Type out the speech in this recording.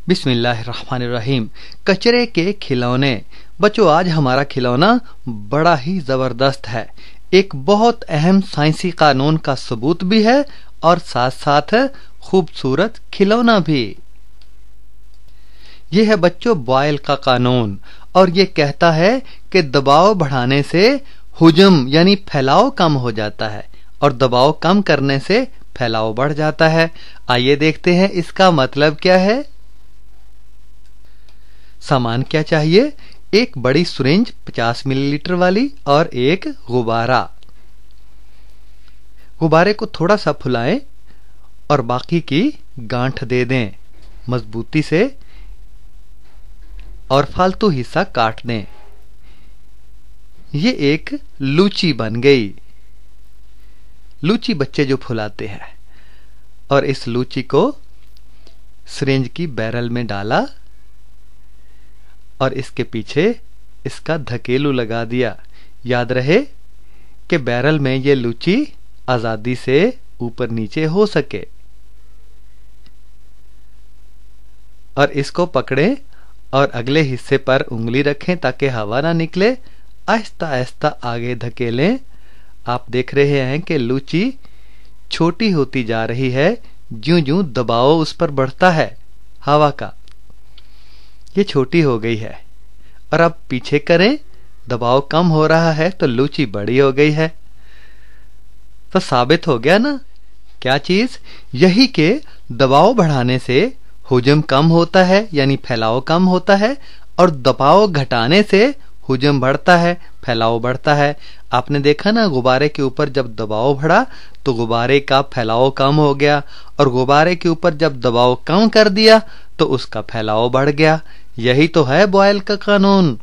बिस्मिल्लाहिर्रहमानिर्रहीम। कचरे के खिलौने। बच्चों, आज हमारा खिलौना बड़ा ही जबरदस्त है। एक बहुत अहम साइंसी कानून का सबूत भी है और साथ साथ खूबसूरत खिलौना भी। यह है बच्चों बॉयल का कानून और ये कहता है कि दबाव बढ़ाने से हुजम यानी फैलाव कम हो जाता है और दबाव कम करने से फैलाव बढ़ जाता है। आइए देखते हैं इसका मतलब क्या है। सामान क्या चाहिए? एक बड़ी सिरिंज 50 मिलीलीटर वाली और एक गुब्बारा। गुब्बारे को थोड़ा सा फुलाएं और बाकी की गांठ दे दें मजबूती से और फालतू हिस्सा काट दें। ये एक लूची बन गई। लूची बच्चे जो फुलाते हैं, और इस लूची को सिरिंज की बैरल में डाला और इसके पीछे इसका धकेलू लगा दिया। याद रहे कि बैरल में ये लूची आजादी से ऊपर नीचे हो सके। और इसको पकड़ें और अगले हिस्से पर उंगली रखें ताकि हवा ना निकले। आहिस्ता आहिस्ता आगे धकेलें। आप देख रहे हैं कि लूची छोटी होती जा रही है ज्यों ज्यों दबाव उस पर बढ़ता है हवा का। ये छोटी हो गई है और अब पीछे करें, दबाव कम हो रहा है तो लूची बड़ी हो गई है। तो साबित हो गया ना क्या चीज? यही के दबाव बढ़ाने से हुजम कम होता है यानी फैलाव कम होता है और दबाव घटाने से हुजम बढ़ता है, फैलाव बढ़ता है। आपने देखा ना, गुब्बारे के ऊपर जब दबाव बढ़ा तो गुब्बारे का फैलाव कम हो गया और गुब्बारे के ऊपर जब दबाव कम कर दिया तो उसका फैलाव बढ़ गया। यही तो है बॉयल का कानून।